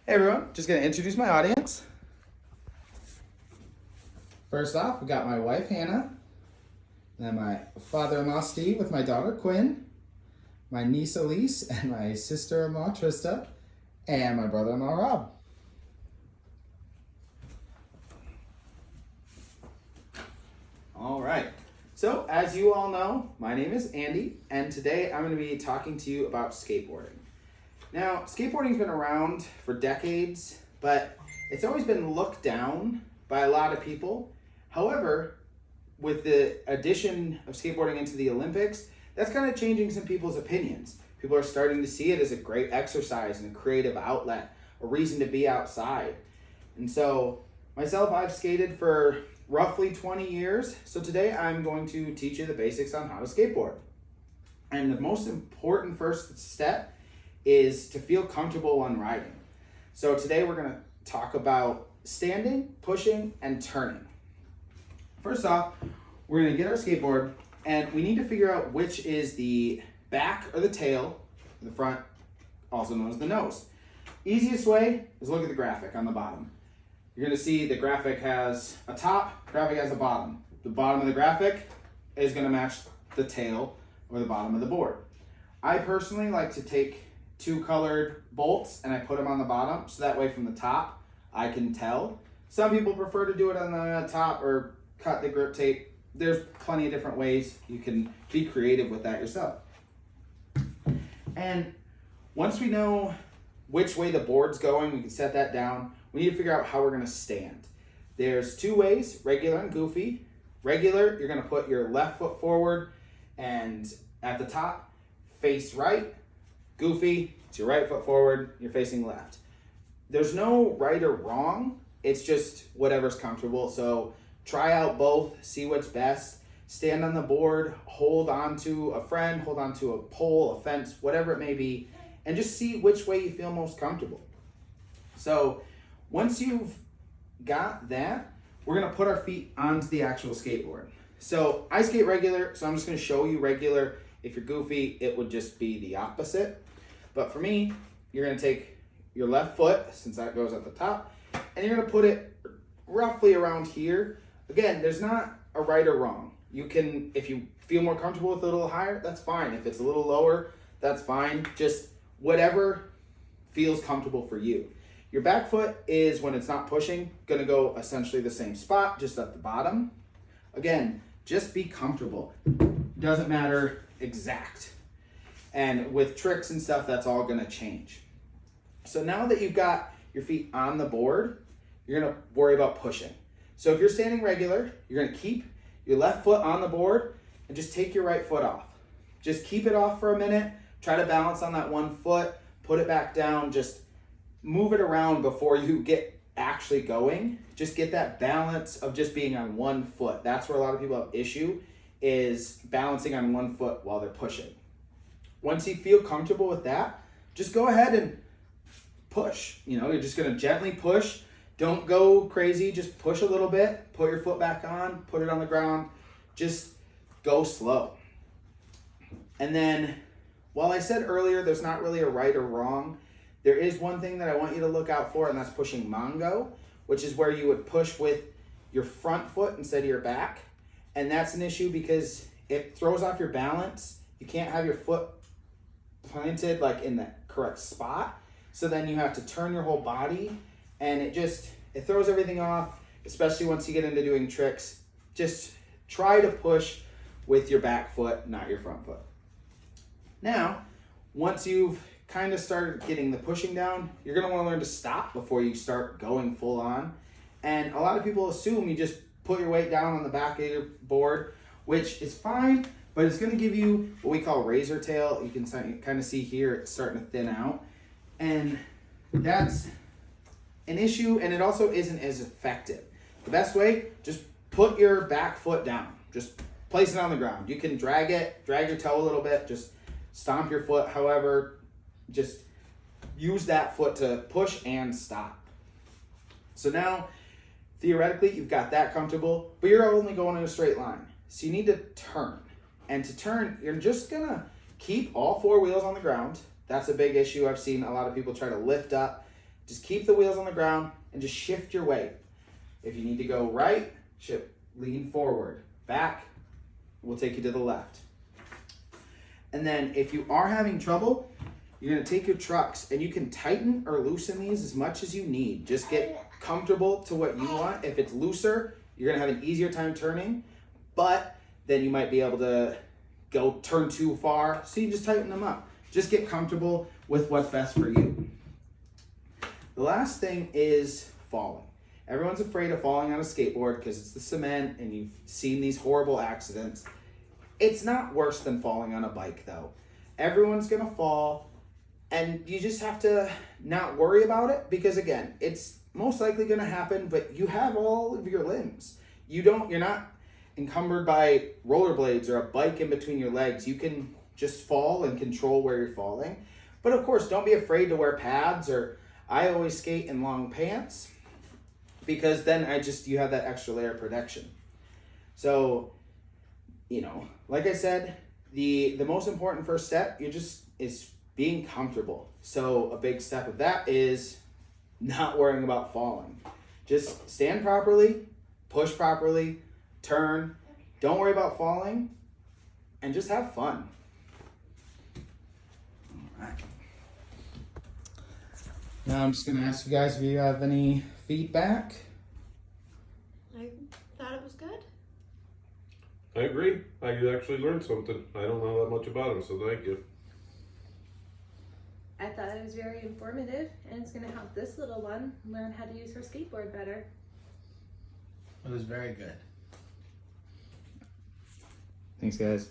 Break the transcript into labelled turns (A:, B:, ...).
A: Hey everyone, just gonna introduce my audience. First off, we got my wife Hannah, then my father-in-law Steve with my daughter Quinn, my niece Elise, and my sister-in-law Trista, and my brother-in-law Rob. All right, so as you all know, my name is Andy, and today I'm gonna be talking to you about skateboarding. Now, skateboarding's been around for decades, but it's always been looked down by a lot of people. However, with the addition of skateboarding into the Olympics, that's kind of changing some people's opinions. People are starting to see it as a great exercise and a creative outlet, a reason to be outside. And so, myself, I've skated for roughly 20 years, so today I'm going to teach you the basics on how to skateboard. And the most important first step is to feel comfortable when riding. So today we're gonna talk about standing, pushing, and turning. First off, we're gonna get our skateboard and we need to figure out which is the back or the tail, the front, also known as the nose. Easiest way is look at the graphic on the bottom. You're gonna see the graphic has a top, graphic has a bottom. The bottom of the graphic is gonna match the tail or the bottom of the board. I personally like to take two colored bolts and I put them on the bottom so that way from the top I can tell. Some people prefer to do it on the top or cut the grip tape. There's plenty of different ways. You can be creative with that yourself. And once we know which way the board's going, we can set that down. We need to figure out how we're gonna stand. There's two ways, regular and goofy. Regular, you're gonna put your left foot forward and at the top, face right. Goofy, it's your right foot forward, you're facing left. There's no right or wrong, it's just whatever's comfortable. So try out both, see what's best. Stand on the board, hold on to a friend, hold on to a pole, a fence, whatever it may be, and just see which way you feel most comfortable. So once you've got that, we're gonna put our feet onto the actual skateboard. So I skate regular, so I'm just gonna show you regular. If you're goofy, it would just be the opposite. But for me, you're gonna take your left foot, since that goes at the top, and you're gonna put it roughly around here. Again, there's not a right or wrong. You can, if you feel more comfortable with it a little higher, that's fine. If it's a little lower, that's fine. Just whatever feels comfortable for you. Your back foot is, when it's not pushing, gonna go essentially the same spot, just at the bottom. Again, just be comfortable. Doesn't matter exact. And with tricks and stuff, that's all gonna change. So now that you've got your feet on the board, you're gonna worry about pushing. So if you're standing regular, you're gonna keep your left foot on the board and just take your right foot off. Just keep it off for a minute, try to balance on that one foot, put it back down, just move it around before you get actually going. Just get that balance of just being on one foot. That's where a lot of people have issue, is balancing on one foot while they're pushing. Once you feel comfortable with that, just go ahead and push. You're just gonna gently push. Don't go crazy, just push a little bit, put your foot back on, put it on the ground, just go slow. And then, while I said earlier there's not really a right or wrong, there is one thing that I want you to look out for, and that's pushing Mongo, which is where you would push with your front foot instead of your back. And that's an issue because it throws off your balance. You can't have your foot planted like in the correct spot. So then you have to turn your whole body, and it throws everything off, especially once you get into doing tricks. Just try to push with your back foot, not your front foot. Now, once you've kind of started getting the pushing down, you're gonna wanna learn to stop before you start going full on. And a lot of people assume you just put your weight down on the back of your board, which is fine, but it's gonna give you what we call razor tail. You can kind of see here, it's starting to thin out. And that's an issue, and it also isn't as effective. The best way, just put your back foot down. Just place it on the ground. You can drag your toe a little bit, just stomp your foot, however, just use that foot to push and stop. So now, theoretically, you've got that comfortable, but you're only going in a straight line. So you need to turn. And to turn, you're just gonna keep all four wheels on the ground. That's a big issue. I've seen a lot of people try to lift up. Just keep the wheels on the ground and just shift your weight. If you need to go right, lean forward. Back, we'll take you to the left. And then if you are having trouble, you're gonna take your trucks and you can tighten or loosen these as much as you need. Just get comfortable to what you want. If it's looser, you're gonna have an easier time turning, but then you might be able to turn too far, so you just tighten them up. Just get comfortable with what's best for you. The last thing is falling. Everyone's afraid of falling on a skateboard because it's the cement and you've seen these horrible accidents. It's not worse than falling on a bike though. Everyone's gonna fall and you just have to not worry about it because again, it's most likely gonna happen, but you have all of your limbs. You're not encumbered by rollerblades or a bike in between your legs. You can just fall and control where you're falling. But of course, don't be afraid to wear pads, or I always skate in long pants because then you have that extra layer of protection. So, like I said, the most important first step is being comfortable. So a big step of that is not worrying about falling. Just stand properly, push properly, turn, don't worry about falling, and just have fun. All right. Now I'm just gonna ask you guys if you have any feedback.
B: I thought it was good.
C: I agree. I actually learned something. I don't know that much about him, so thank you.
B: I thought it was very informative, and it's going to help this little one learn how to use her skateboard better.
A: It was very good. Thanks, guys.